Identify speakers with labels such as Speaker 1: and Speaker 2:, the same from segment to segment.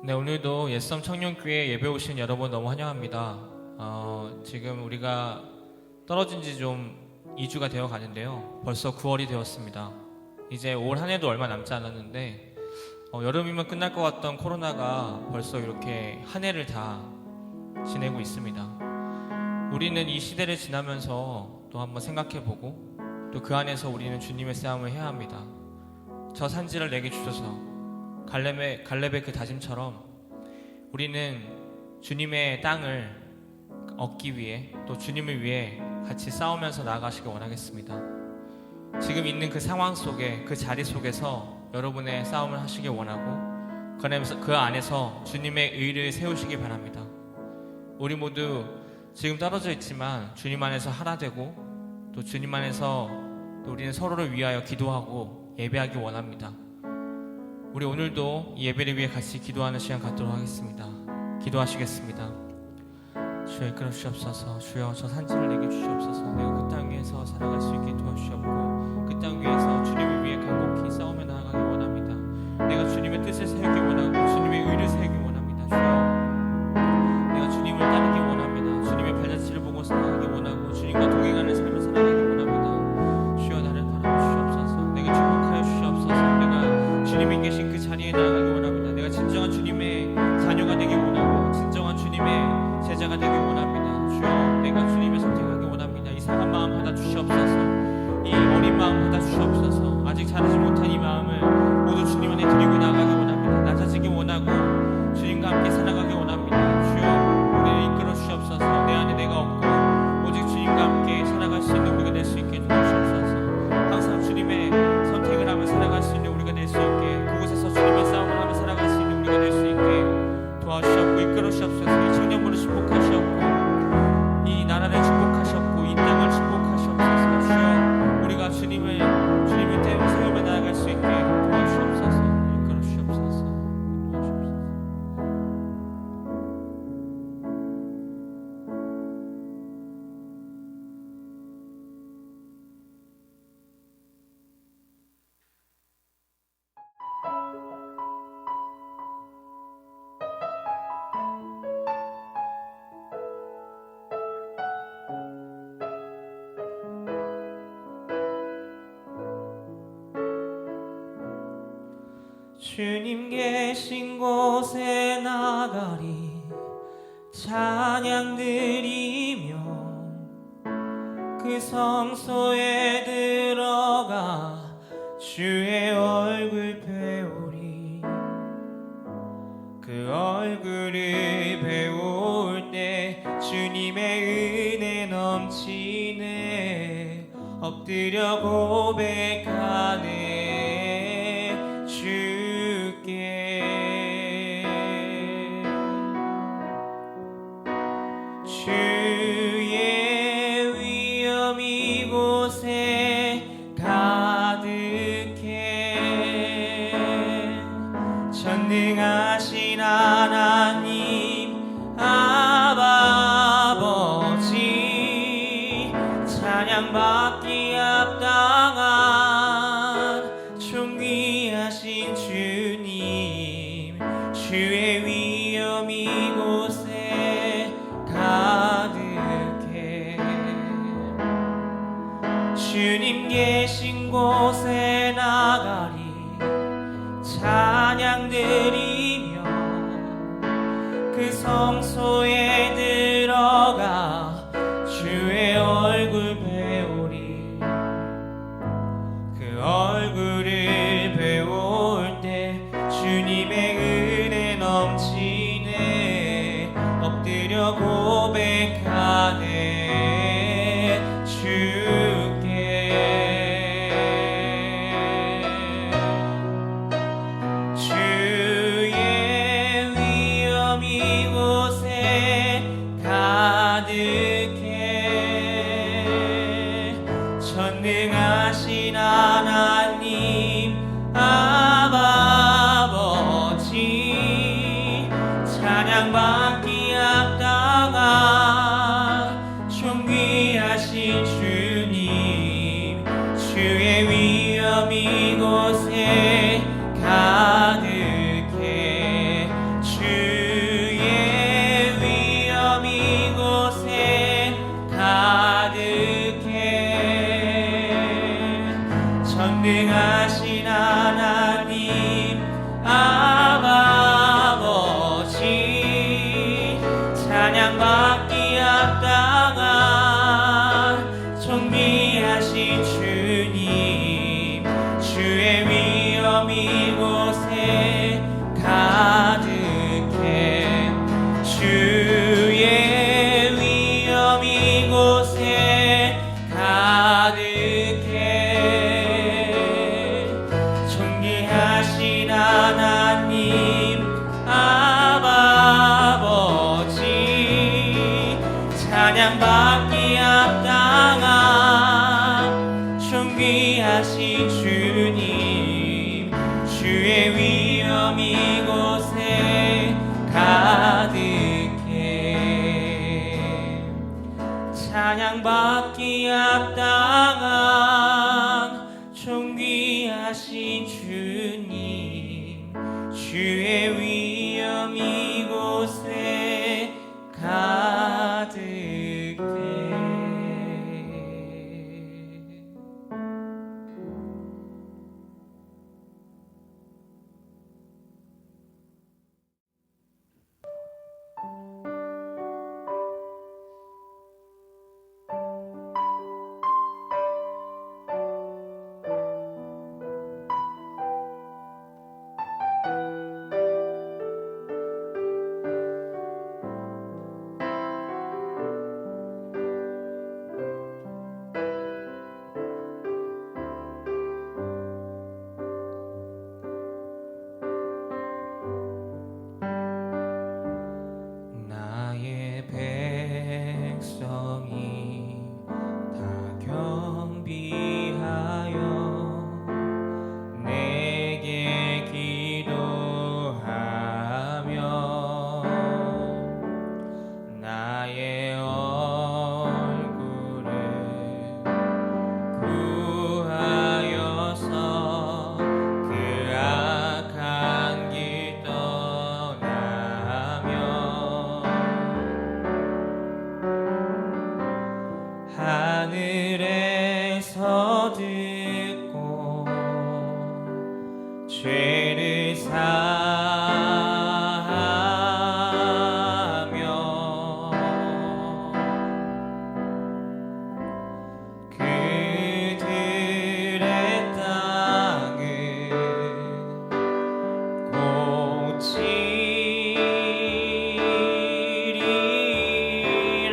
Speaker 1: 네, 오늘도 옛섬 청년교회 예배 오신 여러분 너무 환영합니다. 지금 우리가 떨어진 지 좀 2주가 되어 가는데요. 벌써 9월이 되었습니다. 이제 올 한 해도 얼마 남지 않았는데 여름이면 끝날 것 같던 코로나가 벌써 이렇게 한 해를 다 지내고 있습니다. 우리는 이 시대를 지나면서 또 한번 생각해보고 또 그 안에서 우리는 주님의 싸움을 해야 합니다. 저 산지를 내게 주셔서 갈렙의 그 다짐처럼 우리는 주님의 땅을 얻기 위해 또 주님을 위해 같이 싸우면서 나아가시길 원하겠습니다. 지금 있는 그 상황 속에 그 자리 속에서 여러분의 싸움을 하시길 원하고 그 안에서 주님의 의를 세우시길 바랍니다. 우리 모두 지금 떨어져 있지만 주님 안에서 하나 되고 또 주님 안에서 또 우리는 서로를 위하여 기도하고 예배하기 원합니다. 우리 오늘도 이 예배를 위해 같이 기도하는 시간 갖도록 하겠습니다. 기도하시겠습니다. 주여 이끌어 주시옵소서. 주여 저 산지를 내게 주시옵소서. 내가 그 땅 위에서 살아갈 수 있게 도와주시옵고 그 땅 위에서 주님을 위해 간곡히 싸우며 나아가기 원합니다. 내가 주님의 뜻을 세우기 원하고 주님의 의를 세우기 원합니다. 주여 내가 주님을 따르기 원합니다. 주님의 발자취를 보고 살아가기 원하고 주님과 동행하는 삶을 살아가기 원합니다. 주여 나를 바라봐 주시옵소서. 내게 축복하여 주시옵소서. 내가 주님이 계신 그 자리에 나아가기 원합니다. 내가 진정한 주님의 자녀가 되기 원하고 진정한 주님의 제자가 되기 원합니다. 주여 내가 주님을 선택하기 원합니다. 이 상한 마음 받아 주시옵소서. 이 어린 마음 받아 주시옵소서. 아직 자라지 못한 이 마음을 모두 주님 안에 드리고 나아가기 원합니다. 낮아지기 원하고 주님과 함께 살아가기 원합니다. 주여 우리를 이끌어 주시옵소서. 내 안에 내가 없고 오직 주님과 함께 살아갈 수 있는 우리가 될 수 있게 도와주시옵소서. 항상 주님의 선택을 하며 살아갈 수 있는 우리가 될 수 있게 그곳에서 주님의 싸움을 하며 살아갈 수 있는 우리가 될 수 있게 도와주시옵고 이끌어 주시옵소서. 이 청년부를 축복하시옵고 이 나라를 축복하시옵고 이 땅을 축복하시옵소서. 주여 우리가 주님을 세우며 나아갈 수 있게 도와주시옵소서. 이끌어 주시옵소서. 도와주시옵소서.
Speaker 2: 주님 계신 곳에 나가리 찬양 드리며 그 성소에 들어가 주의 얼굴 배우리 그 얼굴을 배울 때 주님의 은혜 넘치네 엎드려 고백하네 주의 위엄 이곳에 가득해 전능하신 하나님 아바 아버지 찬양받기 합당한 존귀하신 주님 주의 위엄 이곳에 가득해 주님 계신 곳에 나가리 찬양 드리며 그 성소에 들어가 주의 얼굴 배우리 그 얼굴을 배울 때 주님의 은혜 넘치네 엎드려 고백하네 주께 주의 위엄 이곳에 가득해 전능하신 하나님 아바 아버지 찬양받기 합당한 존귀하신 주님 주의 위엄 이곳에 가득해 전능하신 하나님 아버지 찬양받기 합당한 존귀하신 주님 주의 위엄 이곳에 가득해 주의 위엄 이곳에 가득해 존귀하신 하나님 아버지 찬양받기 합당한 존귀하신 주님 주의 위엄 이곳에 가득해 찬양받기 합당한 존귀하신 주님 주의 위엄 이곳에 가득해 나의 백성이 다 경비하여 내게 기도하며 나의 얼굴을 구하여서 그 악한 길 떠나며 하늘에서 듣고 죄를 사하며 그들의 땅을 고치리라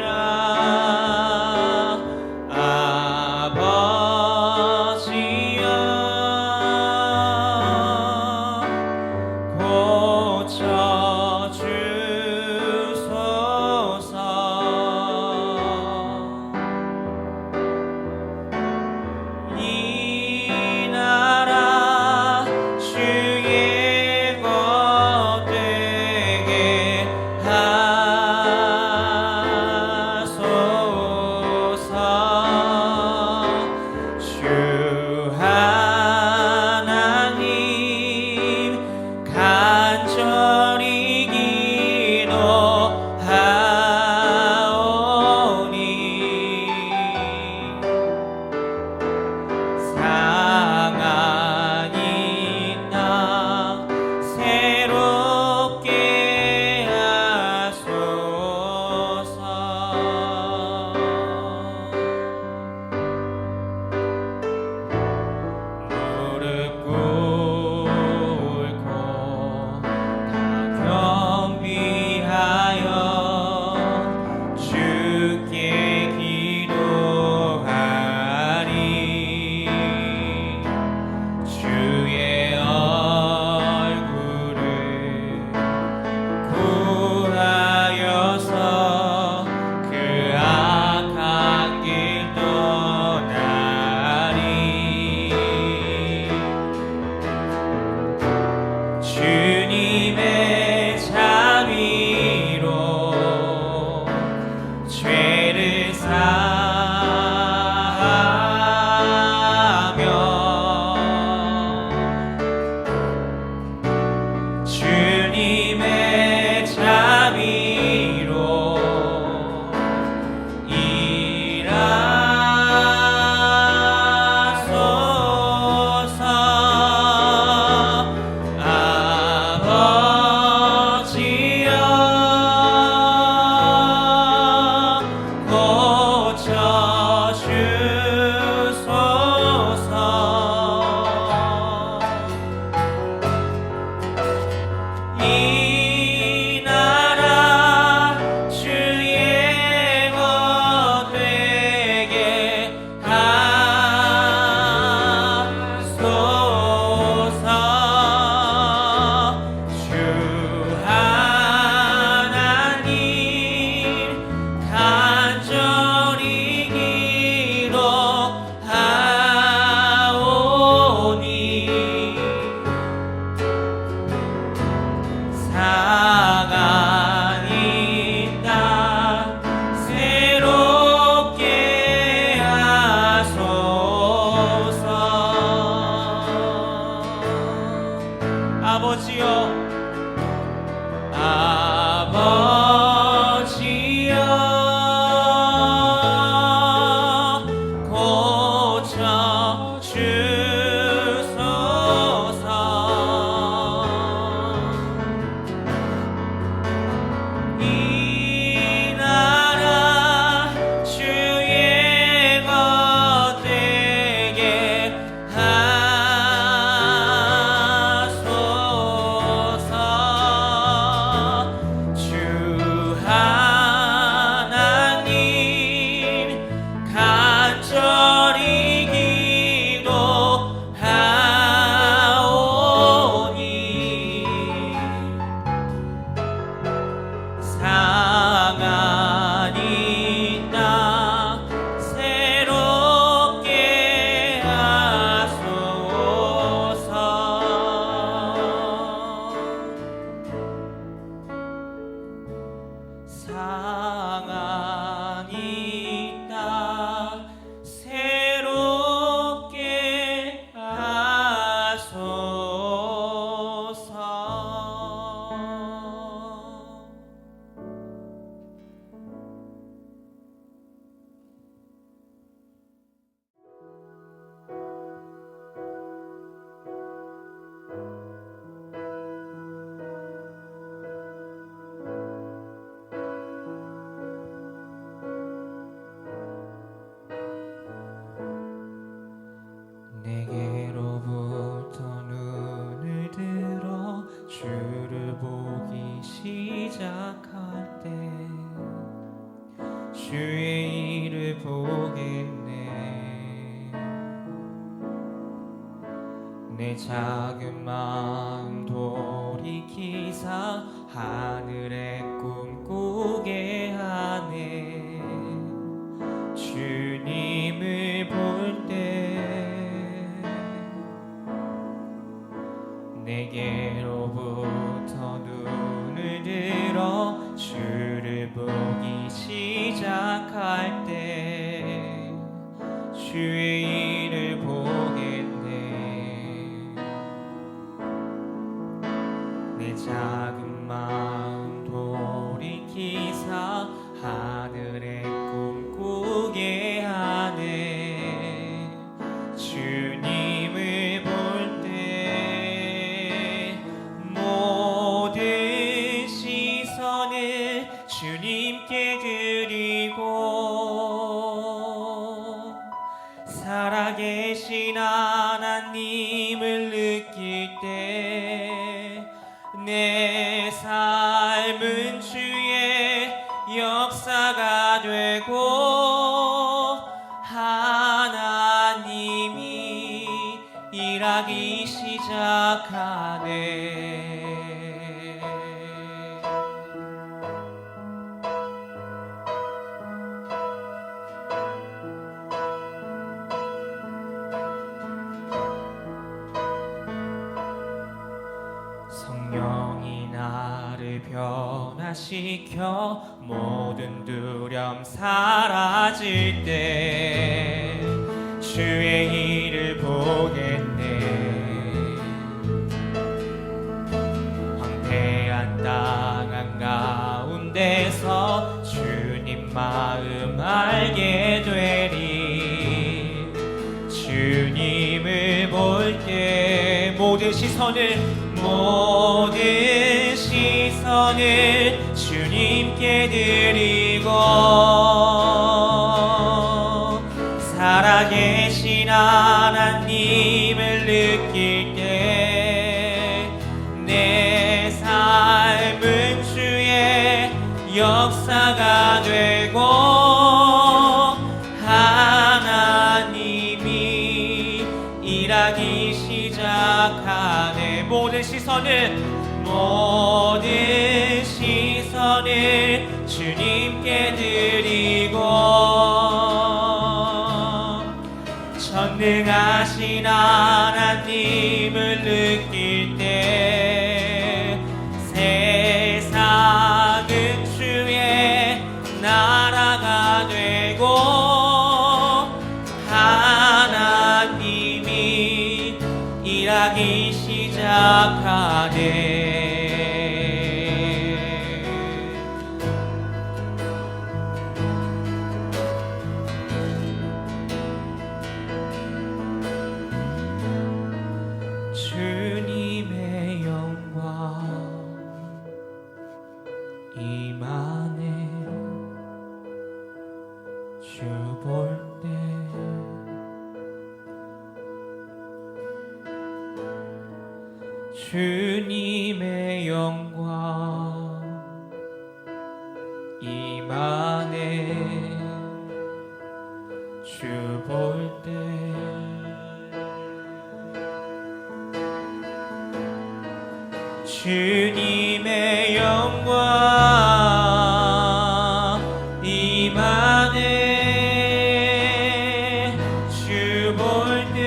Speaker 2: 아버지여 고쳐주소서 이 나라 주의 것 되게 하소서 주 하나님 간절히 기도하오니 상한 이 땅 새롭게 하소서 이 나라 주의 것 되게 하소서. 주 하나님 간절히 기도하오니 상한 이 땅 새롭게 하소서. 상한 이 땅 새롭게 하소서. 내게로부터 눈을 들어 주를 보기 시작할 때 주의 일을 보겠네. 내 작은 마음 돌이키사 하늘의 꿈 꾸게 하네. 주님을 볼 때 내게로부터 눈을 들어 주를 보기 시작할 때 주의 일을 보겠네. 내 작은 마음 돌이키사 하늘의 꿈 꾸게 하네. 주님을 볼 때 모든 시선을 주님께 드리고 살아계신 하나님을 느낄 때 내 삶은 주의 역사가 되고 하나님이 일하기 시작하네. 성령이 나를 변화시켜 모든 두려움 사라질 때 주의 일을 보겠네. 황폐한 땅 한가운데서 주님 마음 알게 되리. 주님을 볼 때 모든 시선을 주님께 드리고 살아계신 하나님을 느낄 때 내 삶은 주의 역사가 되고 하나님이 일하기 시작하네. 모든 시선을 주님께 드리고 전능하신 하나님을 느낄 때 세상은 주의 나라가 되고 하나님이 일하기 시작하네. 주님의 영광 임하네 주 볼 때 주님의 영광 임하네 주 볼 때 주님의 영광 임하네 주 볼 때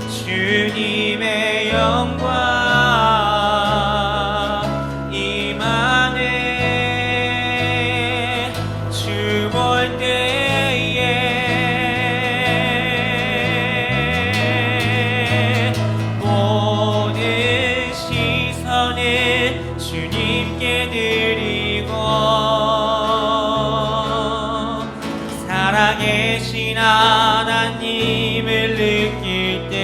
Speaker 2: 주님의 영광 임하네 주 볼 때에 모든 시선을 주님께 드리고 살아계신 하나님을 느낄 때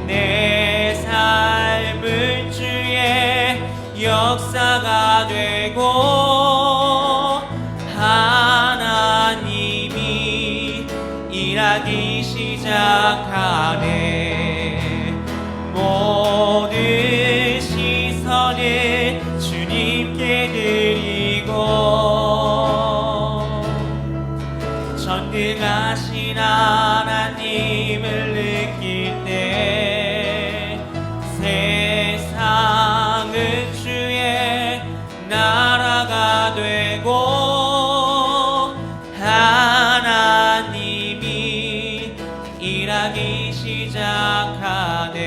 Speaker 2: 내 삶은 주의 역사가 되고 하나님이 일하기 시작하네 모든 시선을 주님께 드리고 전능하신 하나님을 느낄 때 세상은 주의 나라가 되고 하나님이 일하기 시작하네.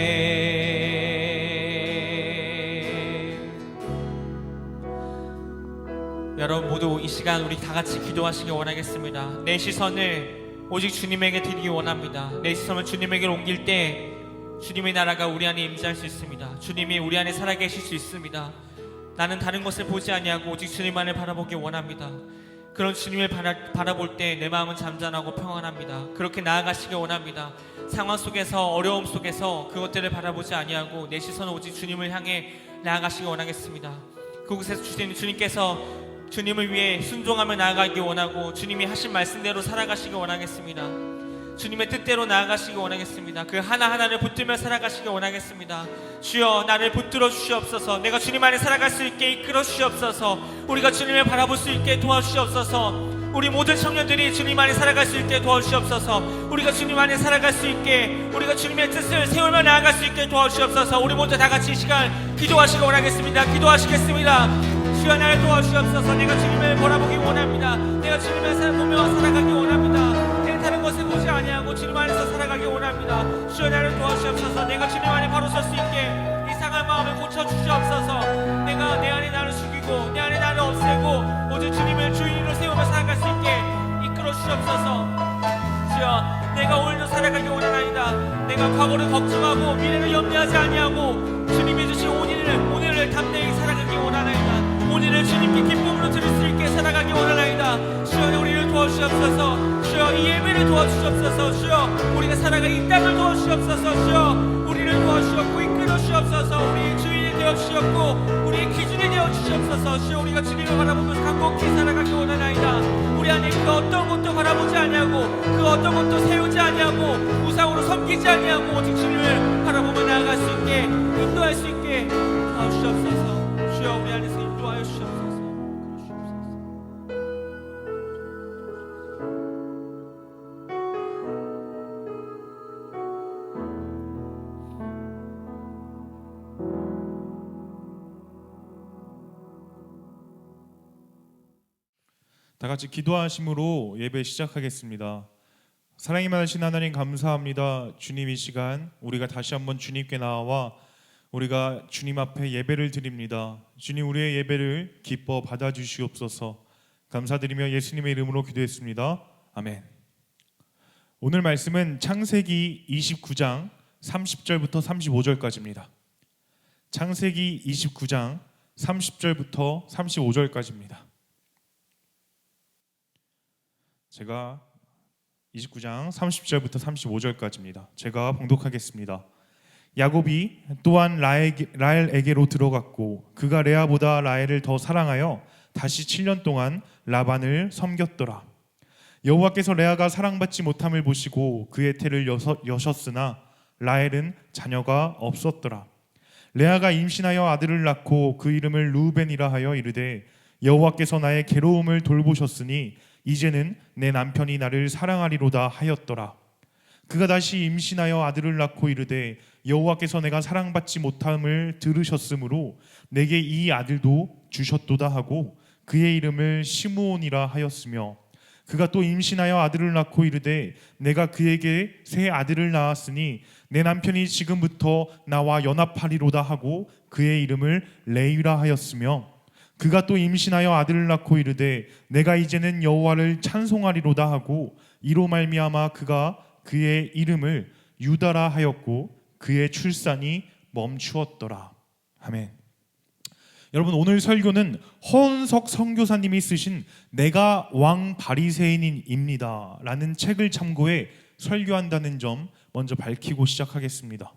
Speaker 1: 여러분 모두 이 시간 우리 다 같이 기도하시기 원하겠습니다. 내 시선을 오직 주님에게 드리기 원합니다. 내 시선을 주님에게 옮길 때 주님의 나라가 우리 안에 임재할 수 있습니다. 주님이 우리 안에 살아계실 수 있습니다. 나는 다른 것을 보지 아니하고 오직 주님만을 바라보기 원합니다. 그런 주님을 바라볼 때 내 마음은 잠잠하고 평안합니다. 그렇게 나아가시기 원합니다. 상황 속에서 어려움 속에서 그것들을 바라보지 아니하고 내 시선은 오직 주님을 향해 나아가시기 원하겠습니다. 그곳에서 주님께서 주님을 위해 순종하며 나아가기 원하고 주님이 하신 말씀대로 살아가시기 원하겠습니다. 주님의 뜻대로 나아가시기 원하겠습니다. 그 하나하나를 붙들며 살아가시기 원하겠습니다. 주여 나를 붙들어 주시옵소서. 내가 주님 안에 살아갈 수 있게 이끌어 주시옵소서. 우리가 주님을 바라볼 수 있게 도와주시옵소서. 우리 모든 청년들이 주님 안에 살아갈 수 있게 도와주시옵소서. 우리가 주님 안에 살아갈 수 있게 우리가 주님의 뜻을 세우며 나아갈 수 있게 도와주시옵소서. 우리 모두 다 같이 이 시간 기도하시기 원하겠습니다. 기도하시겠습니다. 주여 나를 도와주시옵소서. 내가 주님을 바라보기 원합니다. 내가 주님을 보며 살아가기 원합니다. 내가 다른 것을 보지 아니하고 주님 안에서 살아가기 원합니다. 주여 나를 도와주시옵소서. 내가 주님 안에 바로 설 수 있게 이 상한 마음을 고쳐주시옵소서. 내가 내 안에 나를 죽이고 내 안에 나를 없애고 오직 주님을 주인으로 세우며 살아갈 수 있게 이끌어 주시옵소서. 주여 내가 오늘도 살아가기 원하나이다. 내가 과거를 걱정하고 미래를 염려하지 아니하고 주님이 주신 오늘을 담대히 살아가기 원하나이다. 오늘을 주님께 기쁨으로 드릴 수 있게 살아가기 원하나이다. 주여 우리를 도와주시옵소서. 주여 이 예배를 도와주시옵소서. 주여 우리가 살아가 이 땅을 도와주시옵소서. 주여 우리를 도와주시옵고 이끌어 주시옵소서. 우리의 주인이 되어주시옵고 우리의 기준이 되어주시옵소서. 주여 우리가 주님을 바라보면서 간곡히 살아가기 원하나이다. 우리 안에 그 어떤 것도 바라보지 아니하고 그 어떤 것도 세우지 아니하고 우상으로 섬기지 아니하고 오직 주님을 바라보며 나아갈 수 있게 인도할 수 있게 도와주시옵소서. 주여 우리 안에서 인도하여 주시옵소서.
Speaker 3: 다 같이 기도하심으로 예배 시작하겠습니다. 사랑이 많으신 하나님 감사합니다. 주님 이 시간 우리가 다시 한번 주님께 나와 우리가 주님 앞에 예배를 드립니다. 주님 우리의 예배를 기뻐 받아주시옵소서. 감사드리며 예수님의 이름으로 기도했습니다. 아멘. 오늘 말씀은 창세기 29장 30절부터 35절까지입니다. 창세기 29장 30절부터 35절까지입니다. 제가 29장 30절부터 35절까지입니다. 제가 봉독하겠습니다. 야곱이 또한 라헬에게로 들어갔고 그가 레아보다 라헬을 더 사랑하여 다시 7년 동안 라반을 섬겼더라. 여호와께서 레아가 사랑받지 못함을 보시고 그의 태를 여셨으나 라헬은 자녀가 없었더라. 레아가 임신하여 아들을 낳고 그 이름을 루벤이라 하여 이르되 여호와께서 나의 괴로움을 돌보셨으니 이제는 내 남편이 나를 사랑하리로다 하였더라. 그가 다시 임신하여 아들을 낳고 이르되 여호와께서 내가 사랑받지 못함을 들으셨으므로 내게 이 아들도 주셨도다 하고 그의 이름을 시므온이라 하였으며 그가 또 임신하여 아들을 낳고 이르되 내가 그에게 새 아들을 낳았으니 내 남편이 지금부터 나와 연합하리로다 하고 그의 이름을 레위라 하였으며 그가 또 임신하여 아들을 낳고 이르되 내가 이제는 여호와를 찬송하리로다 하고 이로 말미암아 그가 그의 이름을 유다라 하였고 그의 출산이 멈추었더라. 아멘. 여러분, 오늘 설교는 허은석 선교사님이 쓰신 내가 왕 바리새인입니다 라는 책을 참고해 설교한다는 점 먼저 밝히고 시작하겠습니다.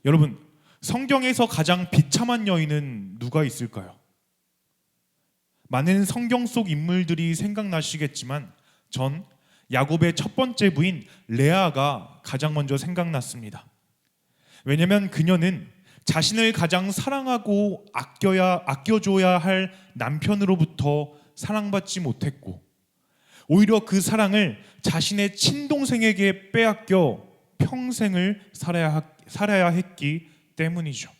Speaker 3: 여러분, 성경에서 가장 비참한 여인은 누가 있을까요? 많은 성경 속 인물들이 생각나시겠지만 전 야곱의 첫 번째 부인 레아가 가장 먼저 생각났습니다. 왜냐하면 그녀는 자신을 가장 사랑하고 아껴줘야 할 남편으로부터 사랑받지 못했고 오히려 그 사랑을 자신의 친동생에게 빼앗겨 평생을 살아야 했기 때문이죠.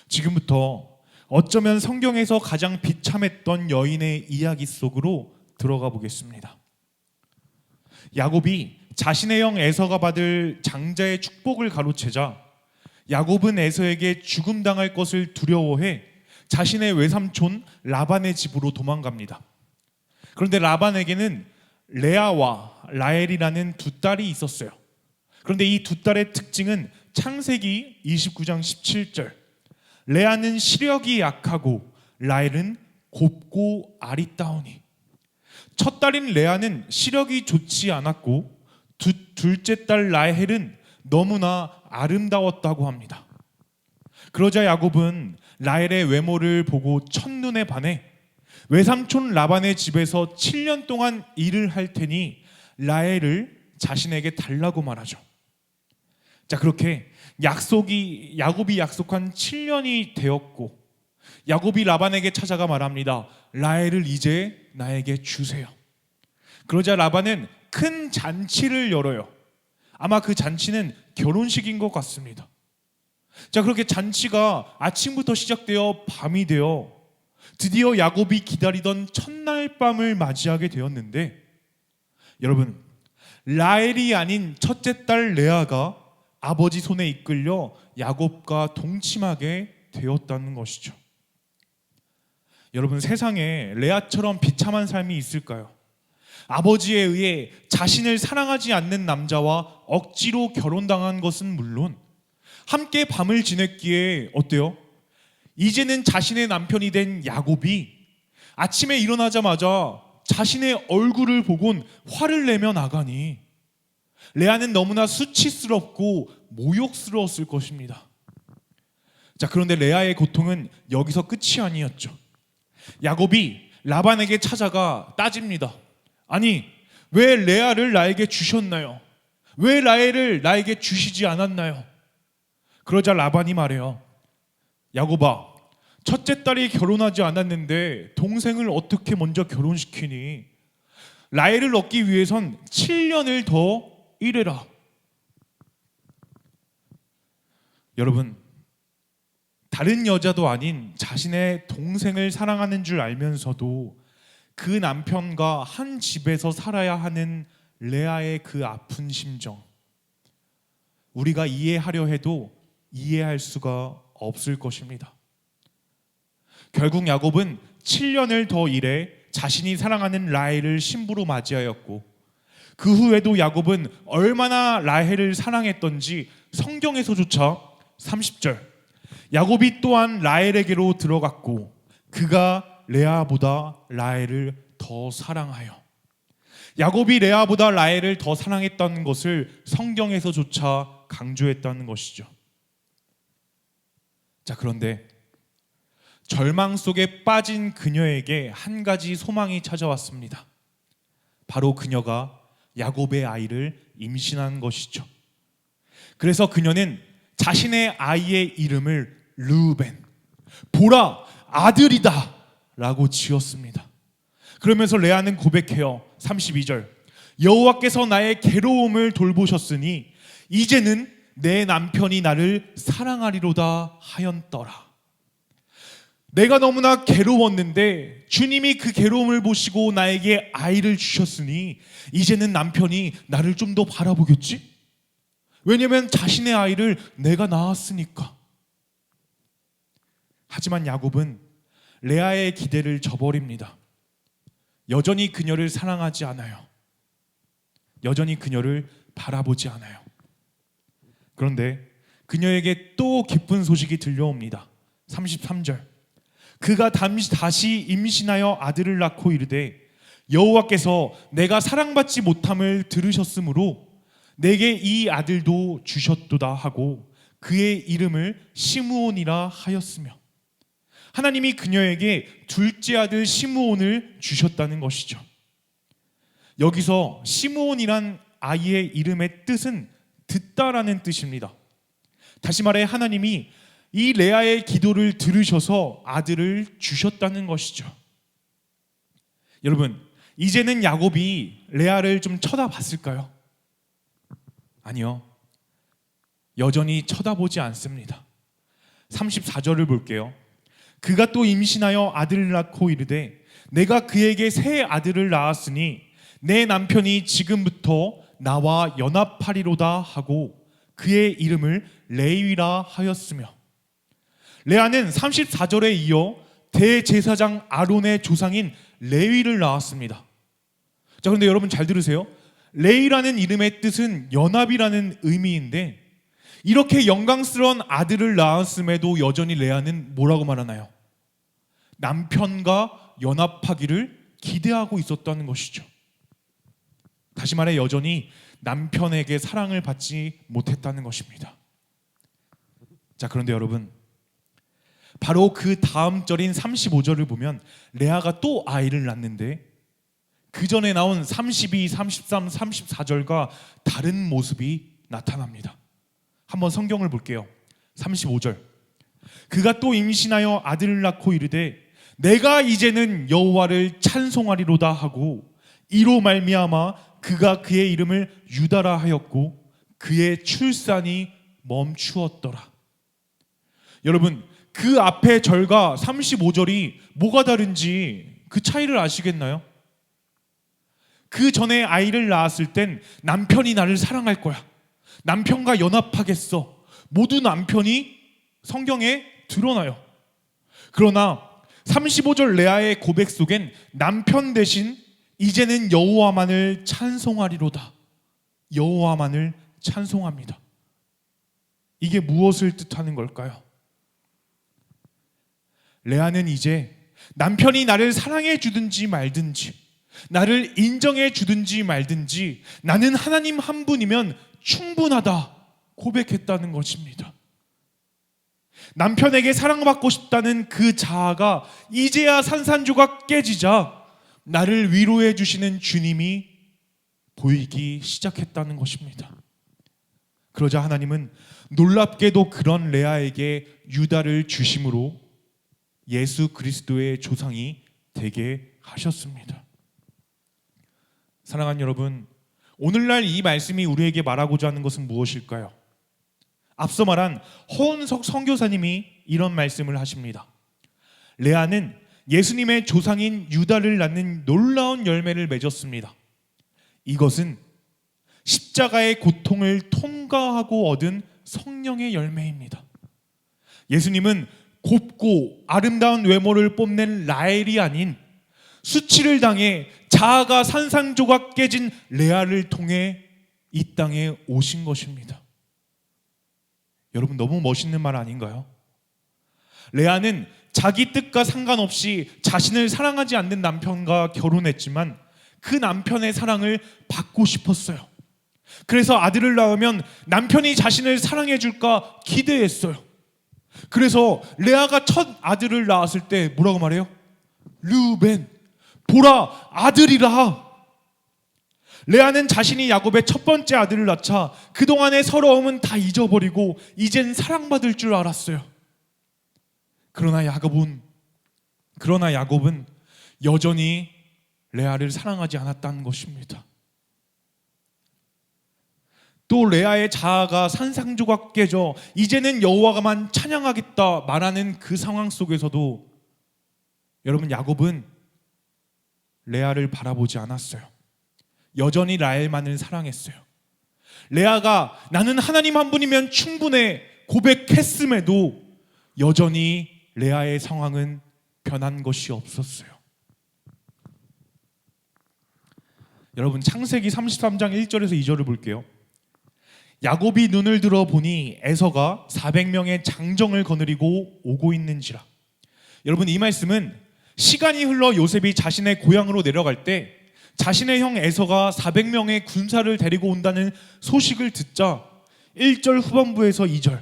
Speaker 3: 지금부터 어쩌면 성경에서 가장 비참했던 여인의 이야기 속으로 들어가 보겠습니다. 야곱이 자신의 형 에서가 받을 장자의 축복을 가로채자 야곱은 에서에게 죽음당할 것을 두려워해 자신의 외삼촌 라반의 집으로 도망갑니다. 그런데 라반에게는 레아와 라헬이라는 두 딸이 있었어요. 그런데 이 두 딸의 특징은 창세기 29장 17절 레아는 시력이 약하고 라헬은 곱고 아리따우니. 첫 딸인 레아는 시력이 좋지 않았고 둘째 딸 라헬은 너무나 아름다웠다고 합니다. 그러자 야곱은 라헬의 외모를 보고 첫눈에 반해 외삼촌 라반의 집에서 7년 동안 일을 할 테니 라헬을 자신에게 달라고 말하죠. 자, 그렇게 야곱이 약속한 7년이 되었고 야곱이 라반에게 찾아가 말합니다. 라헬을 이제 나에게 주세요. 그러자 라반은 큰 잔치를 열어요. 아마 그 잔치는 결혼식인 것 같습니다. 자, 그렇게 잔치가 아침부터 시작되어 밤이 되어 드디어 야곱이 기다리던 첫날 밤을 맞이하게 되었는데 여러분, 라헬이 아닌 첫째 딸 레아가 아버지 손에 이끌려 야곱과 동침하게 되었다는 것이죠. 여러분, 세상에 레아처럼 비참한 삶이 있을까요? 아버지에 의해 자신을 사랑하지 않는 남자와 억지로 결혼당한 것은 물론 함께 밤을 지냈기에 어때요? 이제는 자신의 남편이 된 야곱이 아침에 일어나자마자 자신의 얼굴을 보곤 화를 내며 나가니 레아는 너무나 수치스럽고 모욕스러웠을 것입니다. 자, 그런데 레아의 고통은 여기서 끝이 아니었죠. 야곱이 라반에게 찾아가 따집니다. 아니, 왜 레아를 나에게 주셨나요? 왜 라헬을 나에게 주시지 않았나요? 그러자 라반이 말해요. 야곱아, 첫째 딸이 결혼하지 않았는데 동생을 어떻게 먼저 결혼시키니? 라헬을 얻기 위해선 7년을 더 일해라. 여러분, 다른 여자도 아닌 자신의 동생을 사랑하는 줄 알면서도 그 남편과 한 집에서 살아야 하는 레아의 그 아픈 심정, 우리가 이해하려 해도 이해할 수가 없을 것입니다. 결국 야곱은 7년을 더 일해 자신이 사랑하는 라헬을 신부로 맞이하였고 그 후에도 야곱은 얼마나 라헬을 사랑했던지 성경에서조차 30절 야곱이 또한 라헬에게로 들어갔고 그가 레아보다 라헬을 더 사랑하여. 야곱이 레아보다 라헬을 더 사랑했다는 것을 성경에서조차 강조했다는 것이죠. 자, 그런데 절망 속에 빠진 그녀에게 한 가지 소망이 찾아왔습니다. 바로 그녀가 야곱의 아이를 임신한 것이죠. 그래서 그녀는 자신의 아이의 이름을 르우벤, 보라, 아들이다 라고 지었습니다. 그러면서 레아는 고백해요. 32절, 여호와께서 나의 괴로움을 돌보셨으니 이제는 내 남편이 나를 사랑하리로다 하였더라. 내가 너무나 괴로웠는데 주님이 그 괴로움을 보시고 나에게 아이를 주셨으니 이제는 남편이 나를 좀 더 바라보겠지? 왜냐하면 자신의 아이를 내가 낳았으니까. 하지만 야곱은 레아의 기대를 저버립니다. 여전히 그녀를 사랑하지 않아요. 여전히 그녀를 바라보지 않아요. 그런데 그녀에게 또 기쁜 소식이 들려옵니다. 33절, 그가 다시 임신하여 아들을 낳고 이르되 여호와께서 내가 사랑받지 못함을 들으셨으므로 내게 이 아들도 주셨도다 하고 그의 이름을 시므온이라 하였으며, 하나님이 그녀에게 둘째 아들 시므온을 주셨다는 것이죠. 여기서 시므온이란 아이의 이름의 뜻은 듣다라는 뜻입니다. 다시 말해 하나님이 이 레아의 기도를 들으셔서 아들을 주셨다는 것이죠. 여러분, 이제는 야곱이 레아를 좀 쳐다봤을까요? 아니요. 여전히 쳐다보지 않습니다. 34절을 볼게요. 그가 또 임신하여 아들을 낳고 이르되 내가 그에게 새 아들을 낳았으니 내 남편이 지금부터 나와 연합하리로다 하고 그의 이름을 레위라 하였으며, 레아는 34절에 이어 대제사장 아론의 조상인 레위를 낳았습니다. 자, 그런데 여러분 잘 들으세요. 레위라는 이름의 뜻은 연합이라는 의미인데 이렇게 영광스러운 아들을 낳았음에도 여전히 레아는 뭐라고 말하나요? 남편과 연합하기를 기대하고 있었다는 것이죠. 다시 말해 여전히 남편에게 사랑을 받지 못했다는 것입니다. 자, 그런데 여러분, 바로 그 다음 절인 35절을 보면 레아가 또 아이를 낳는데 그 전에 나온 32, 33, 34절과 다른 모습이 나타납니다. 한번 성경을 볼게요. 35절, 그가 또 임신하여 아들을 낳고 이르되 내가 이제는 여호와를 찬송하리로다 하고 이로 말미암아 그가 그의 이름을 유다라 하였고 그의 출산이 멈추었더라. 여러분, 그 앞에 절과 35절이 뭐가 다른지 그 차이를 아시겠나요? 그 전에 아이를 낳았을 땐 남편이 나를 사랑할 거야, 남편과 연합하겠어, 모두 남편이 성경에 드러나요. 그러나 35절 레아의 고백 속엔 남편 대신 이제는 여호와만을 찬송하리로다, 여호와만을 찬송합니다. 이게 무엇을 뜻하는 걸까요? 레아는 이제 남편이 나를 사랑해 주든지 말든지, 나를 인정해 주든지 말든지 나는 하나님 한 분이면 충분하다 고백했다는 것입니다. 남편에게 사랑받고 싶다는 그 자아가 이제야 산산조각 깨지자 나를 위로해 주시는 주님이 보이기 시작했다는 것입니다. 그러자 하나님은 놀랍게도 그런 레아에게 유다를 주심으로 예수 그리스도의 조상이 되게 하셨습니다. 사랑하는 여러분, 오늘날 이 말씀이 우리에게 말하고자 하는 것은 무엇일까요? 앞서 말한 허은석 선교사님이 이런 말씀을 하십니다. 레아는 예수님의 조상인 유다를 낳는 놀라운 열매를 맺었습니다. 이것은 십자가의 고통을 통과하고 얻은 성령의 열매입니다. 예수님은 곱고 아름다운 외모를 뽐낸 라헬이 아닌 수치를 당해 자아가 산산조각 깨진 레아를 통해 이 땅에 오신 것입니다. 여러분, 너무 멋있는 말 아닌가요? 레아는 자기 뜻과 상관없이 자신을 사랑하지 않는 남편과 결혼했지만 그 남편의 사랑을 받고 싶었어요. 그래서 아들을 낳으면 남편이 자신을 사랑해 줄까 기대했어요. 그래서 레아가 첫 아들을 낳았을 때 뭐라고 말해요? 르우벤, 보라, 아들이라. 레아는 자신이 야곱의 첫 번째 아들을 낳자 그동안의 서러움은 다 잊어버리고 이젠 사랑받을 줄 알았어요. 그러나 야곱은 여전히 레아를 사랑하지 않았다는 것입니다. 또 레아의 자아가 산산조각 깨져 이제는 여호와만 찬양하겠다 말하는 그 상황 속에서도 여러분, 야곱은 레아를 바라보지 않았어요. 여전히 라헬만을 사랑했어요. 레아가 나는 하나님 한 분이면 충분해 고백했음에도 여전히 레아의 상황은 변한 것이 없었어요. 여러분, 창세기 33장 1절에서 2절을 볼게요. 야곱이 눈을 들어 보니 에서가 400명의 장정을 거느리고 오고 있는지라. 여러분, 이 말씀은 시간이 흘러 요셉이 자신의 고향으로 내려갈 때 자신의 형 에서가 400명의 군사를 데리고 온다는 소식을 듣자 1절 후반부에서 2절,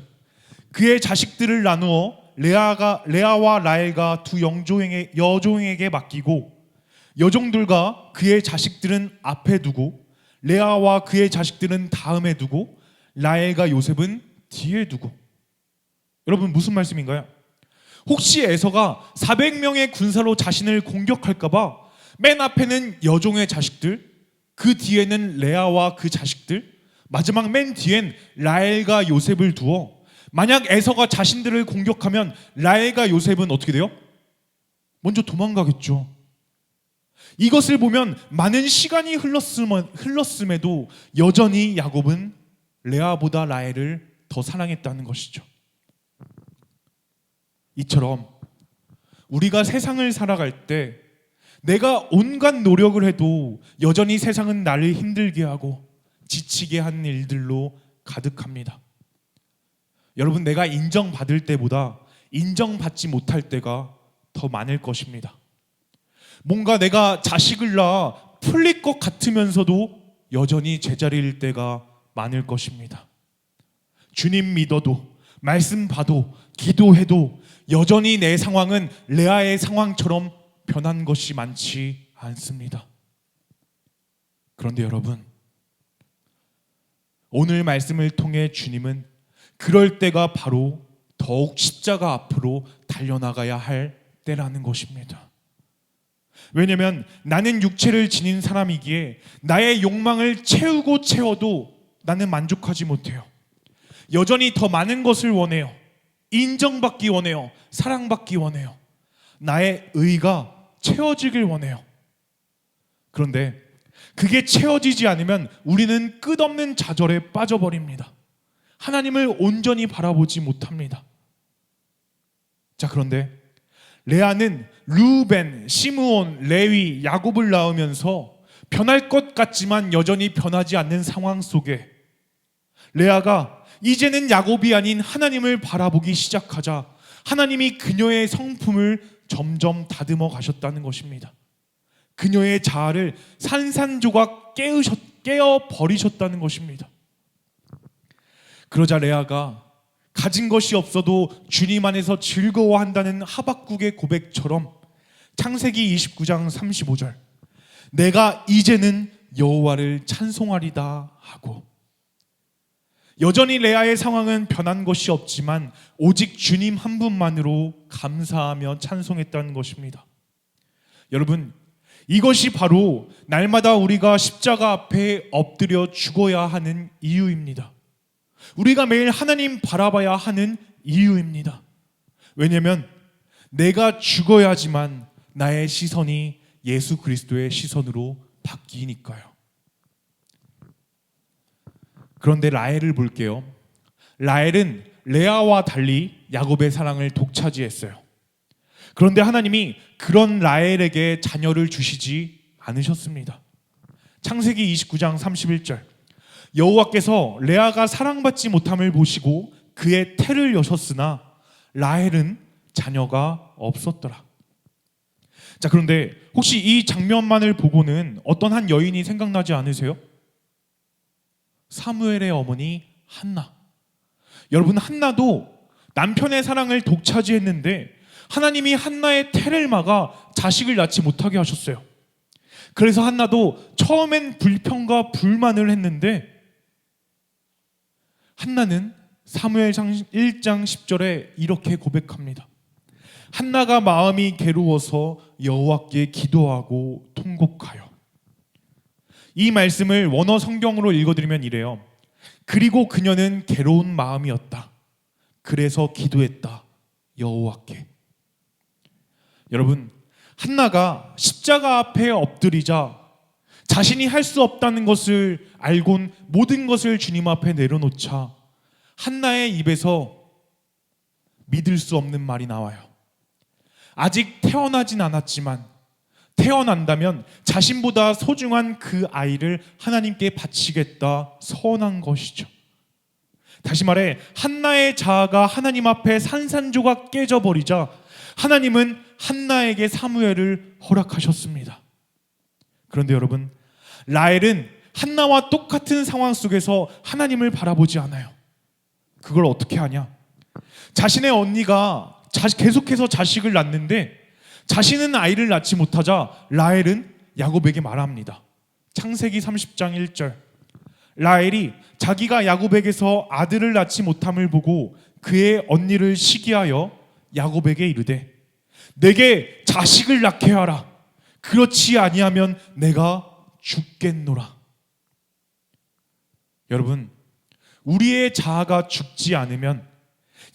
Speaker 3: 그의 자식들을 나누어 레아와 라헬과 두 여종에게 맡기고 여종들과 그의 자식들은 앞에 두고 레아와 그의 자식들은 다음에 두고 라헬과 요셉은 뒤에 두고. 여러분, 무슨 말씀인가요? 혹시 에서가 400명의 군사로 자신을 공격할까봐 맨 앞에는 여종의 자식들, 그 뒤에는 레아와 그 자식들, 마지막 맨 뒤엔 라헬과 요셉을 두어 만약 에서가 자신들을 공격하면 라헬과 요셉은 어떻게 돼요? 먼저 도망가겠죠. 이것을 보면 많은 시간이 흘렀음에도 여전히 야곱은 레아보다 라헬을 더 사랑했다는 것이죠. 이처럼 우리가 세상을 살아갈 때 내가 온갖 노력을 해도 여전히 세상은 나를 힘들게 하고 지치게 하는 일들로 가득합니다. 여러분, 내가 인정받을 때보다 인정받지 못할 때가 더 많을 것입니다. 뭔가 내가 자식을 낳아 풀릴 것 같으면서도 여전히 제자리일 때가 많을 것입니다. 주님 믿어도, 말씀 봐도, 기도해도 여전히 내 상황은 레아의 상황처럼 변한 것이 많지 않습니다. 그런데 여러분, 오늘 말씀을 통해 주님은 그럴 때가 바로 더욱 십자가 앞으로 달려나가야 할 때라는 것입니다. 왜냐하면 나는 육체를 지닌 사람이기에 나의 욕망을 채워도 나는 만족하지 못해요. 여전히 더 많은 것을 원해요. 인정받기 원해요. 사랑받기 원해요. 나의 의가 채워지길 원해요. 그런데 그게 채워지지 않으면 우리는 끝없는 좌절에 빠져버립니다. 하나님을 온전히 바라보지 못합니다. 자, 그런데 레아는 르우벤, 시므온, 레위, 야곱을 낳으면서 변할 것 같지만 여전히 변하지 않는 상황 속에 레아가 이제는 야곱이 아닌 하나님을 바라보기 시작하자 하나님이 그녀의 성품을 점점 다듬어 가셨다는 것입니다. 그녀의 자아를 산산조각 깨어 버리셨다는 것입니다. 그러자 레아가 가진 것이 없어도 주님 안에서 즐거워한다는 하박국의 고백처럼 창세기 29장 35절, 내가 이제는 여호와를 찬송하리다 하고, 여전히 레아의 상황은 변한 것이 없지만 오직 주님 한 분만으로 감사하며 찬송했다는 것입니다. 여러분, 이것이 바로 날마다 우리가 십자가 앞에 엎드려 죽어야 하는 이유입니다. 우리가 매일 하나님 바라봐야 하는 이유입니다. 왜냐하면 내가 죽어야지만 나의 시선이 예수 그리스도의 시선으로 바뀌니까요. 그런데 라헬을 볼게요. 라헬은 레아와 달리 야곱의 사랑을 독차지했어요. 그런데 하나님이 그런 라헬에게 자녀를 주시지 않으셨습니다. 창세기 29장 31절, 여호와께서 레아가 사랑받지 못함을 보시고 그의 태를 여셨으나 라헬은 자녀가 없었더라. 자, 그런데 혹시 이 장면만을 보고는 어떤 한 여인이 생각나지 않으세요? 사무엘의 어머니 한나. 여러분, 한나도 남편의 사랑을 독차지했는데 하나님이 한나의 태를 막아 자식을 낳지 못하게 하셨어요. 그래서 한나도 처음엔 불평과 불만을 했는데 한나는 사무엘상 1장 10절에 이렇게 고백합니다. 한나가 마음이 괴로워서 여호와께 기도하고 통곡하여. 이 말씀을 원어 성경으로 읽어드리면 이래요. 그리고 그녀는 괴로운 마음이었다. 그래서 기도했다. 여호와께. 여러분, 한나가 십자가 앞에 엎드리자 자신이 할 수 없다는 것을 알곤 모든 것을 주님 앞에 내려놓자 한나의 입에서 믿을 수 없는 말이 나와요. 아직 태어나진 않았지만 태어난다면 자신보다 소중한 그 아이를 하나님께 바치겠다 서원한 것이죠. 다시 말해 한나의 자아가 하나님 앞에 산산조각 깨져버리자 하나님은 한나에게 사무엘을 허락하셨습니다. 그런데 여러분, 라헬은 한나와 똑같은 상황 속에서 하나님을 바라보지 않아요. 그걸 어떻게 하냐? 자신의 언니가 계속해서 자식을 낳는데 자신은 아이를 낳지 못하자 라헬은 야곱에게 말합니다. 창세기 30장 1절. 라헬이 자기가 야곱에게서 아들을 낳지 못함을 보고 그의 언니를 시기하여 야곱에게 이르되 내게 자식을 낳게 하라. 그렇지 아니하면 내가 죽겠노라. 여러분, 우리의 자아가 죽지 않으면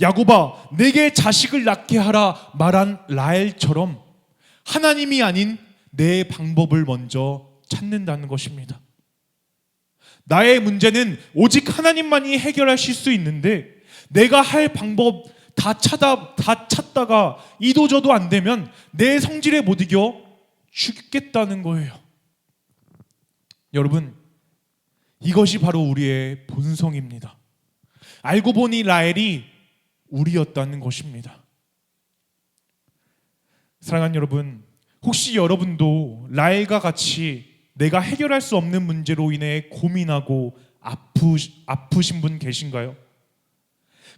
Speaker 3: 야곱아 내게 자식을 낳게 하라 말한 라헬처럼 하나님이 아닌 내 방법을 먼저 찾는다는 것입니다. 나의 문제는 오직 하나님만이 해결하실 수 있는데 내가 할 방법 다 찾다가 이도저도 안 되면 내 성질에 못 이겨 죽겠다는 거예요. 여러분, 이것이 바로 우리의 본성입니다. 알고 보니 라헬이 우리였다는 것입니다. 사랑하는 여러분, 혹시 여러분도 라헬과 같이 내가 해결할 수 없는 문제로 인해 고민하고 아프신 분 계신가요?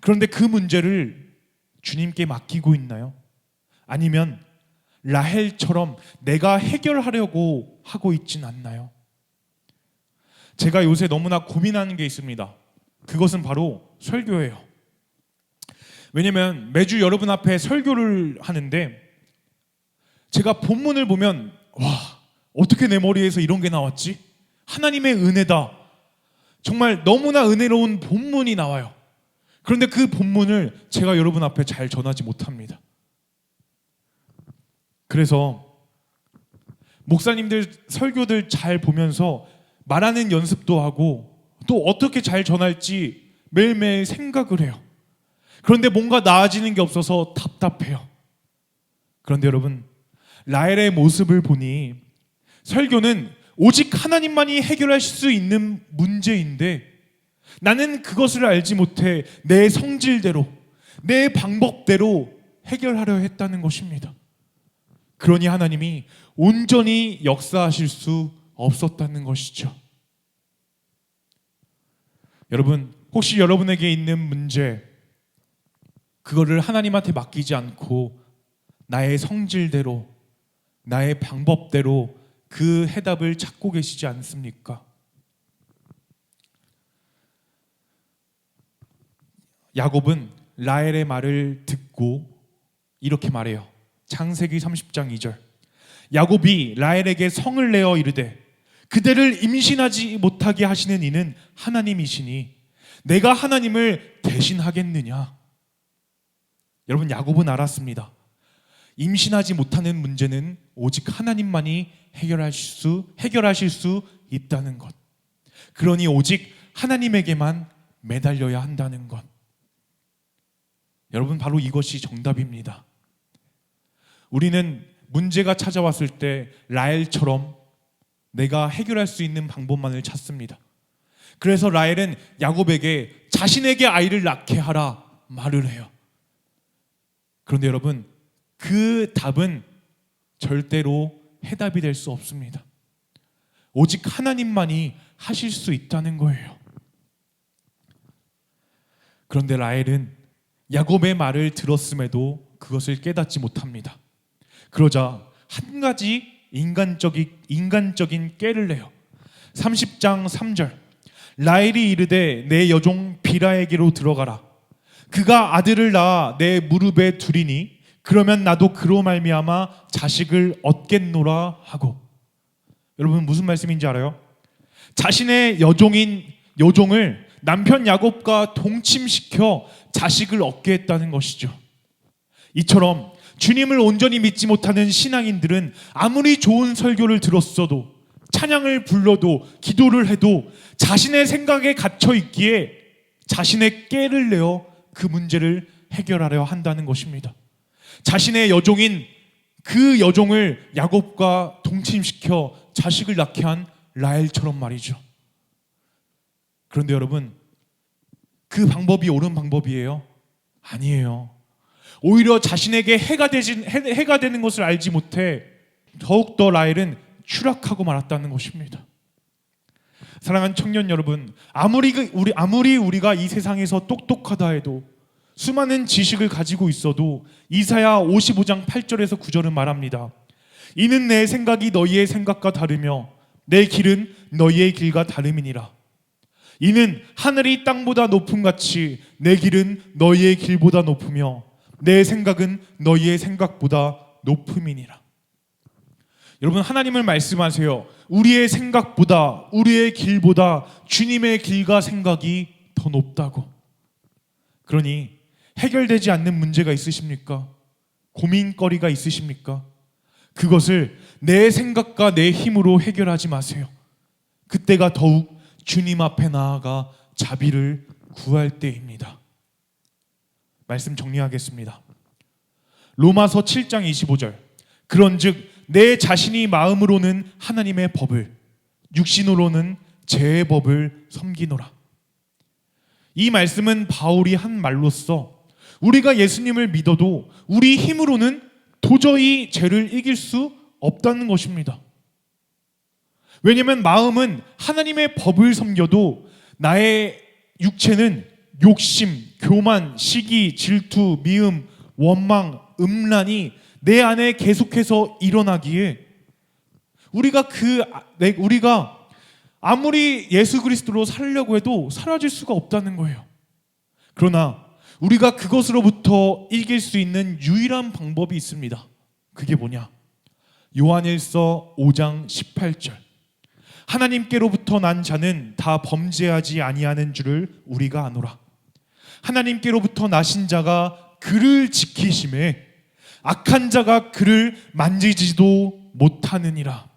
Speaker 3: 그런데 그 문제를 주님께 맡기고 있나요? 아니면 라헬처럼 내가 해결하려고 하고 있진 않나요? 제가 요새 너무나 고민하는 게 있습니다. 그것은 바로 설교예요. 왜냐면 매주 여러분 앞에 설교를 하는데 제가 본문을 보면 와, 어떻게 내 머리에서 이런 게 나왔지? 하나님의 은혜다. 정말 너무나 은혜로운 본문이 나와요. 그런데 그 본문을 제가 여러분 앞에 잘 전하지 못합니다. 그래서 목사님들 설교들 잘 보면서 말하는 연습도 하고 또 어떻게 잘 전할지 매일매일 생각을 해요. 그런데 뭔가 나아지는 게 없어서 답답해요. 그런데 여러분, 라헬의 모습을 보니 설교는 오직 하나님만이 해결하실 수 있는 문제인데 나는 그것을 알지 못해 내 성질대로 내 방법대로 해결하려 했다는 것입니다. 그러니 하나님이 온전히 역사하실 수 없었다는 것이죠. 여러분, 혹시 여러분에게 있는 문제 그거를 하나님한테 맡기지 않고 나의 성질대로 나의 방법대로 그 해답을 찾고 계시지 않습니까? 야곱은 라헬의 말을 듣고 이렇게 말해요. 창세기 30장 2절. 야곱이 라헬에게 성을 내어 이르되 그대를 임신하지 못하게 하시는 이는 하나님이시니 내가 하나님을 대신하겠느냐. 여러분, 야곱은 알았습니다. 임신하지 못하는 문제는 오직 하나님만이 해결하실 수 있다는 것. 그러니 오직 하나님에게만 매달려야 한다는 것. 여러분, 바로 이것이 정답입니다. 우리는 문제가 찾아왔을 때 라헬처럼 내가 해결할 수 있는 방법만을 찾습니다. 그래서 라헬은 야곱에게 자신에게 아이를 낳게 하라 말을 해요. 그런데 여러분, 그 답은 절대로 해답이 될 수 없습니다. 오직 하나님만이 하실 수 있다는 거예요. 그런데 라헬은 야곱의 말을 들었음에도 그것을 깨닫지 못합니다. 그러자 한 가지 인간적인 깨를 내요. 30장 3절, 라헬이 이르되 내 여종 비라에게로 들어가라. 그가 아들을 낳아 내 무릎에 두리니 그러면 나도 그로 말미암아 자식을 얻겠노라 하고. 여러분 무슨 말씀인지 알아요? 자신의 여종을 남편 야곱과 동침시켜 자식을 얻게 했다는 것이죠. 이처럼 주님을 온전히 믿지 못하는 신앙인들은 아무리 좋은 설교를 들었어도, 찬양을 불러도, 기도를 해도 자신의 생각에 갇혀 있기에 자신의 깨를 내어 그 문제를 해결하려 한다는 것입니다. 자신의 여종인 그 여종을 야곱과 동침시켜 자식을 낳게 한 라헬처럼 말이죠. 그런데 여러분, 그 방법이 옳은 방법이에요? 아니에요. 오히려 자신에게 해가 되는 것을 알지 못해 더욱더 라헬은 추락하고 말았다는 것입니다. 사랑하는 청년 여러분, 아무리 우리가 이 세상에서 똑똑하다 해도, 수많은 지식을 가지고 있어도 이사야 55장 8절에서 9절은 말합니다. 이는 내 생각이 너희의 생각과 다르며 내 길은 너희의 길과 다름이니라. 이는 하늘이 땅보다 높음 같이 내 길은 너희의 길보다 높으며 내 생각은 너희의 생각보다 높음이니라. 여러분, 하나님을 말씀하세요. 우리의 생각보다, 우리의 길보다 주님의 길과 생각이 더 높다고. 그러니 해결되지 않는 문제가 있으십니까? 고민거리가 있으십니까? 그것을 내 생각과 내 힘으로 해결하지 마세요. 그때가 더욱 주님 앞에 나아가 자비를 구할 때입니다. 말씀 정리하겠습니다. 로마서 7장 25절, 그런즉 내 자신이 마음으로는 하나님의 법을, 육신으로는 제 법을 섬기노라. 이 말씀은 바울이 한 말로써 우리가 예수님을 믿어도 우리 힘으로는 도저히 죄를 이길 수 없다는 것입니다. 왜냐하면 마음은 하나님의 법을 섬겨도 나의 육체는 욕심, 교만, 시기, 질투, 미움, 원망, 음란이 내 안에 계속해서 일어나기에 우리가 아무리 예수 그리스도로 살려고 해도 사라질 수가 없다는 거예요. 그러나 우리가 그것으로부터 이길 수 있는 유일한 방법이 있습니다. 그게 뭐냐? 요한일서 5장 18절, 하나님께로부터 난 자는 다 범죄하지 아니하는 줄을 우리가 아노라. 하나님께로부터 나신 자가 그를 지키심에 악한 자가 그를 만지지도 못하느니라.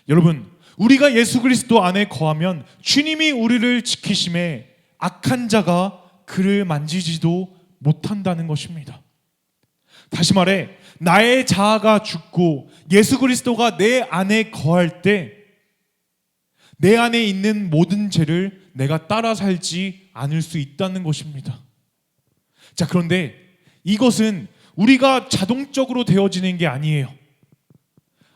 Speaker 3: 여러분, 우리가 예수 그리스도 안에 거하면 주님이 우리를 지키심에 악한 자가 그를 만지지도 못한다는 것입니다. 다시 말해, 나의 자아가 죽고 예수 그리스도가 내 안에 거할 때 내 안에 있는 모든 죄를 내가 따라 살지 않을 수 있다는 것입니다. 자, 그런데 이것은 우리가 자동적으로 되어지는 게 아니에요.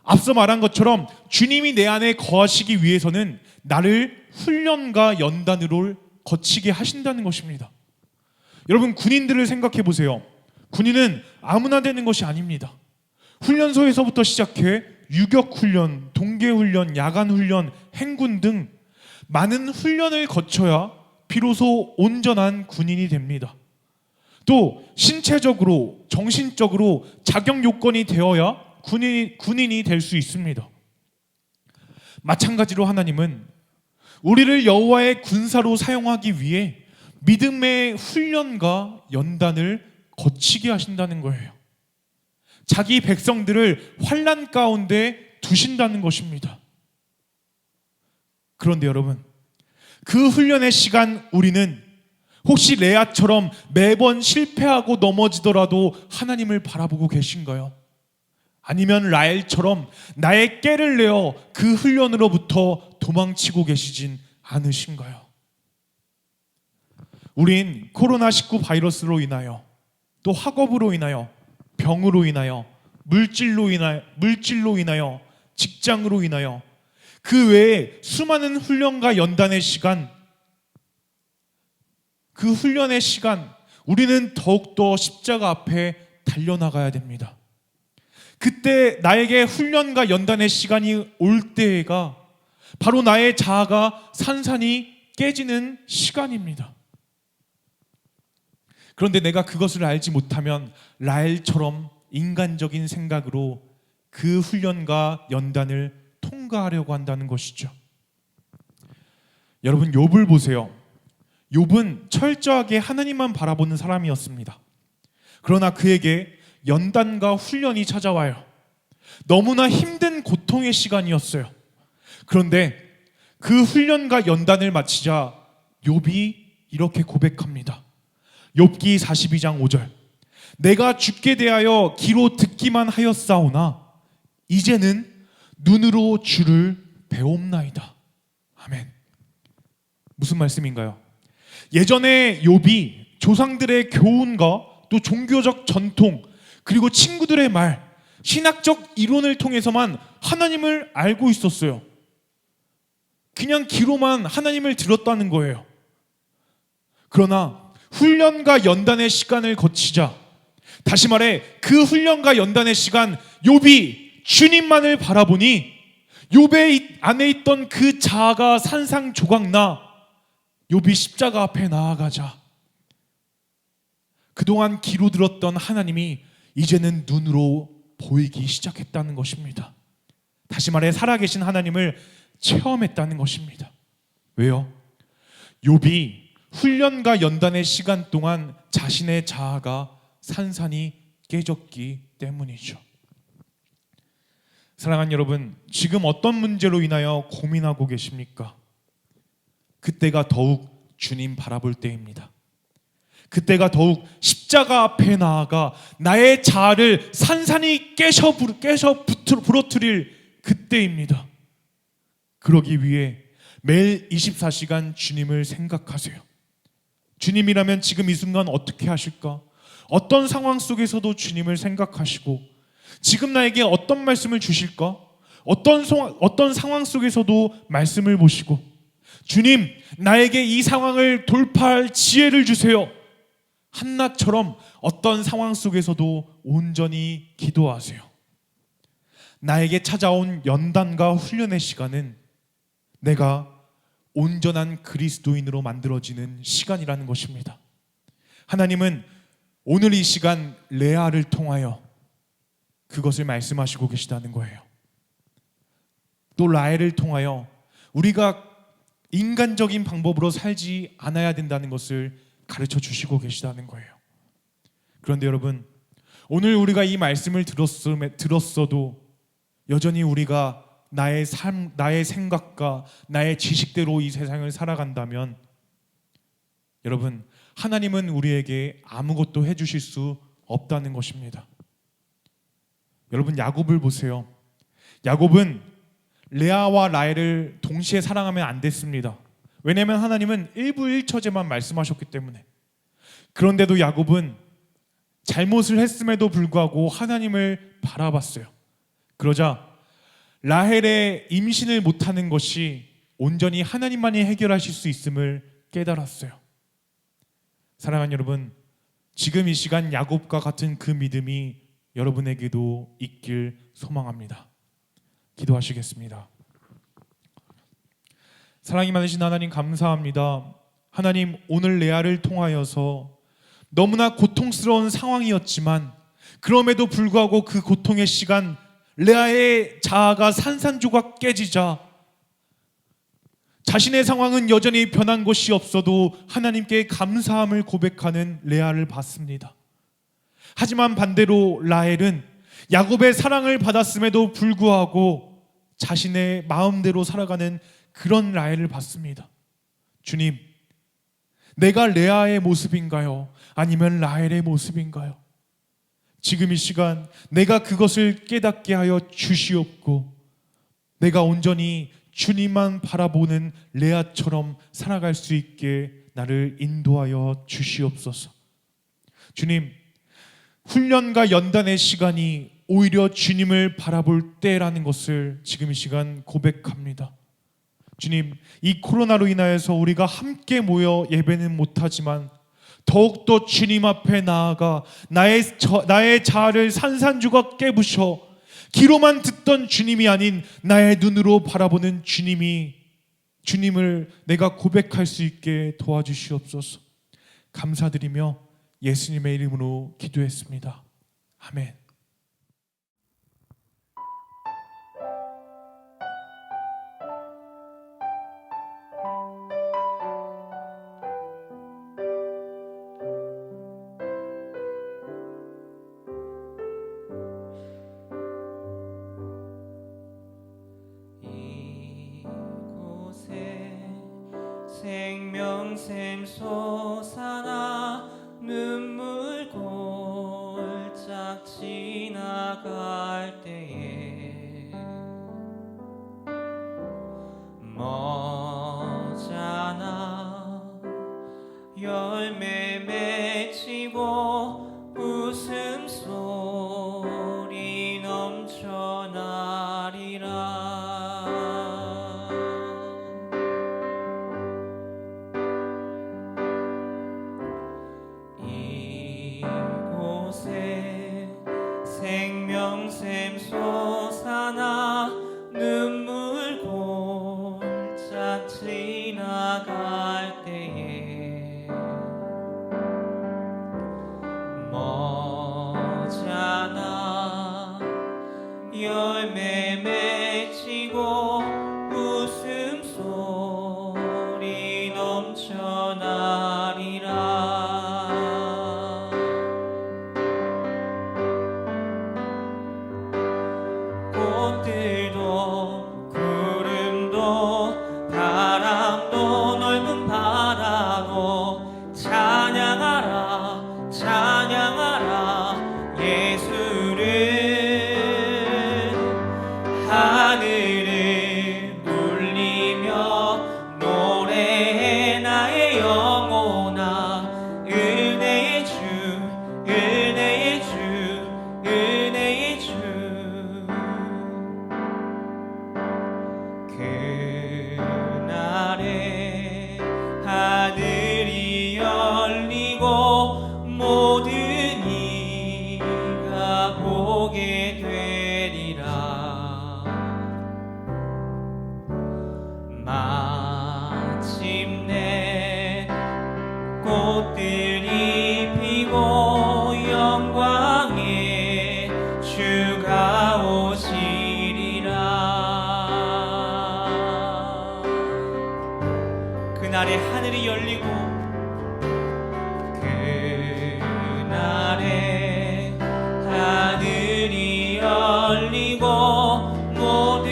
Speaker 3: 앞서 말한 것처럼 주님이 내 안에 거하시기 위해서는 나를 훈련과 연단으로 거치게 하신다는 것입니다. 여러분, 군인들을 생각해 보세요. 군인은 아무나 되는 것이 아닙니다. 훈련소에서부터 시작해 유격훈련, 동계훈련, 야간훈련, 행군 등 많은 훈련을 거쳐야 비로소 온전한 군인이 됩니다. 또 신체적으로, 정신적으로 자격 요건이 되어야 군인이 될 수 있습니다. 마찬가지로 하나님은 우리를 여호와의 군사로 사용하기 위해 믿음의 훈련과 연단을 거치게 하신다는 거예요. 자기 백성들을 환난 가운데 두신다는 것입니다. 그런데 여러분, 그 훈련의 시간 우리는 혹시 레아처럼 매번 실패하고 넘어지더라도 하나님을 바라보고 계신가요? 아니면 라헬처럼 나의 깨를 내어 그 훈련으로부터 도망치고 계시진 않으신가요? 우린 코로나19 바이러스로 인하여, 또 학업으로 인하여, 병으로 인하여 물질로 인하여, 직장으로 인하여, 그 외에 수많은 훈련과 연단의 시간, 그 훈련의 시간, 우리는 더욱더 십자가 앞에 달려나가야 됩니다. 그때 나에게 훈련과 연단의 시간이 올 때가 바로 나의 자아가 산산이 깨지는 시간입니다. 그런데 내가 그것을 알지 못하면 라헬처럼 인간적인 생각으로 그 훈련과 연단을 통과하려고 한다는 것이죠. 여러분, 욥을 보세요. 욥은 철저하게 하나님만 바라보는 사람이었습니다. 그러나 그에게 연단과 훈련이 찾아와요. 너무나 힘든 고통의 시간이었어요. 그런데 그 훈련과 연단을 마치자 욥이 이렇게 고백합니다. 욥기 42장 5절. 내가 주께 대하여 귀로 듣기만 하였사오나 이제는 눈으로 주를 배옵나이다. 아멘. 무슨 말씀인가요? 예전에 욥이 조상들의 교훈과 또 종교적 전통, 그리고 친구들의 말, 신학적 이론을 통해서만 하나님을 알고 있었어요. 그냥 귀로만 하나님을 들었다는 거예요. 그러나 훈련과 연단의 시간을 거치자, 다시 말해 그 훈련과 연단의 시간, 욥이 주님만을 바라보니 욥의 안에 있던 그 자아가 산산조각나 욥이 십자가 앞에 나아가자 그동안 귀로 들었던 하나님이 이제는 눈으로 보이기 시작했다는 것입니다. 다시 말해 살아계신 하나님을 체험했다는 것입니다. 왜요? 욥이 훈련과 연단의 시간 동안 자신의 자아가 산산이 깨졌기 때문이죠. 사랑하는 여러분, 지금 어떤 문제로 인하여 고민하고 계십니까? 그때가 더욱 주님 바라볼 때입니다. 그때가 더욱 십자가 앞에 나아가 나의 자아를 산산이 깨셔 부러뜨릴 그때입니다. 그러기 위해 매일 24시간 주님을 생각하세요. 주님이라면 지금 이 순간 어떻게 하실까? 어떤 상황 속에서도 주님을 생각하시고 지금 나에게 어떤 말씀을 주실까? 어떤 상황 속에서도 말씀을 보시고 주님, 나에게 이 상황을 돌파할 지혜를 주세요. 한나처럼 어떤 상황 속에서도 온전히 기도하세요. 나에게 찾아온 연단과 훈련의 시간은 내가 온전한 그리스도인으로 만들어지는 시간이라는 것입니다. 하나님은 오늘 이 시간 레아를 통하여 그것을 말씀하시고 계시다는 거예요. 또 라헬을 통하여 우리가 인간적인 방법으로 살지 않아야 된다는 것을 가르쳐 주시고 계시다는 거예요. 그런데 여러분, 오늘 우리가 이 말씀을 들었어도 여전히 우리가 나의 삶, 나의 생각과 나의 지식대로 이 세상을 살아간다면 여러분, 하나님은 우리에게 아무것도 해주실 수 없다는 것입니다. 여러분, 야곱을 보세요. 야곱은 레아와 라헬을 동시에 사랑하면 안 됐습니다. 왜냐하면 하나님은 일부일처제만 말씀하셨기 때문에. 그런데도 야곱은 잘못을 했음에도 불구하고 하나님을 바라봤어요. 그러자 라헬의 임신을 못하는 것이 온전히 하나님만이 해결하실 수 있음을 깨달았어요. 사랑하는 여러분, 지금 이 시간 야곱과 같은 그 믿음이 여러분에게도 있길 소망합니다. 기도하시겠습니다. 사랑이 많으신 하나님, 감사합니다. 하나님, 오늘 레아를 통하여서 너무나 고통스러운 상황이었지만 그럼에도 불구하고 그 고통의 시간, 레아의 자아가 산산조각 깨지자 자신의 상황은 여전히 변한 것이 없어도 하나님께 감사함을 고백하는 레아를 봤습니다. 하지만 반대로 라헬은 야곱의 사랑을 받았음에도 불구하고 자신의 마음대로 살아가는 그런 라헬을 봤습니다. 주님, 내가 레아의 모습인가요? 아니면 라헬의 모습인가요? 지금 이 시간 내가 그것을 깨닫게 하여 주시옵고 내가 온전히 주님만 바라보는 레아처럼 살아갈 수 있게 나를 인도하여 주시옵소서. 주님, 훈련과 연단의 시간이 오히려 주님을 바라볼 때라는 것을 지금 이 시간 고백합니다. 주님, 이 코로나로 인하여서 우리가 함께 모여 예배는 못하지만 더욱더 주님 앞에 나아가 나의 자아를 산산조각 깨부셔 귀로만 듣던 주님이 아닌 나의 눈으로 바라보는 주님을 내가 고백할 수 있게 도와주시옵소서. 감사드리며 예수님의 이름으로 기도했습니다. 아멘.
Speaker 2: 생명샘 솟아나 눈물 골짝 지나갈 때에 머잖아 열매 맺히고 웃음소리 넘쳐나리라. 생명샘 솟아나 눈물 골짝 지나갈 때에 머잖아 열매 맺히고 웃음소리 넘쳐나리라. 꽃들도 구름도 바람도 넓은 바다도 찬양하라 찬양하라 예수를. 하늘을 울리며 노래해 나의 영혼아. 은혜의 주 은혜의 주 은혜의 주. 그날에 하늘이 열리고 모든 이가 보게 되리라. 마침내 꽃들이 피고 영광의 주가 오시리라. 그날에 하늘이 열리고 그날에 하늘이 열리고 모든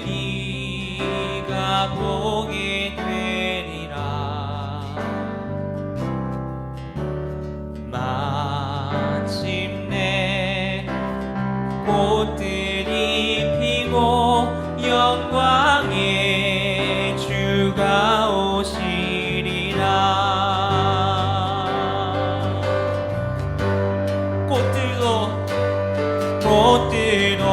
Speaker 2: 이가 보게 되리라. 마침내 꽃들이 피고 영광의 주가 오시리라. 꽃들도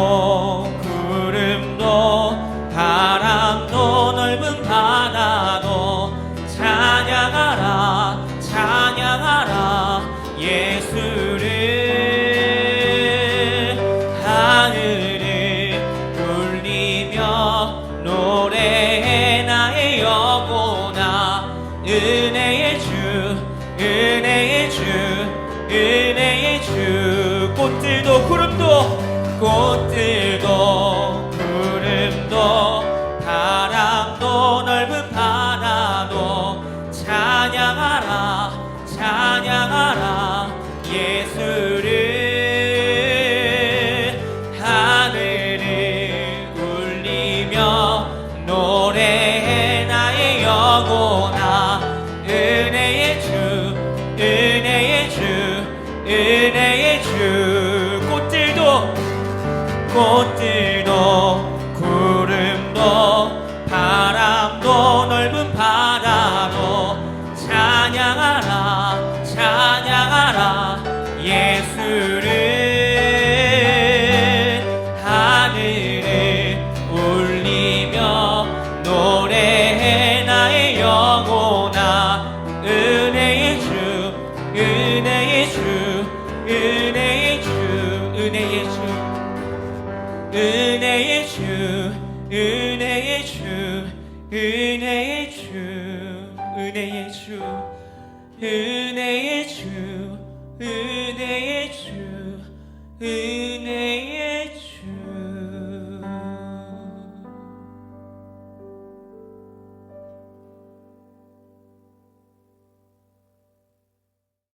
Speaker 2: 구름도 바람도 넓은 바다도 찬양하라 찬양하라 예수를. 하늘을 울리며 노래해 나의 영혼아. 은혜의 주 은혜의 주 은혜의 주. 꽃들도 구름도 바람도 넓은 바다도 찬양하라 찬양하라 예수를. 하늘을 울리며 주 은혜의 주 은혜의 주 은혜의 주 은혜의 주 은혜의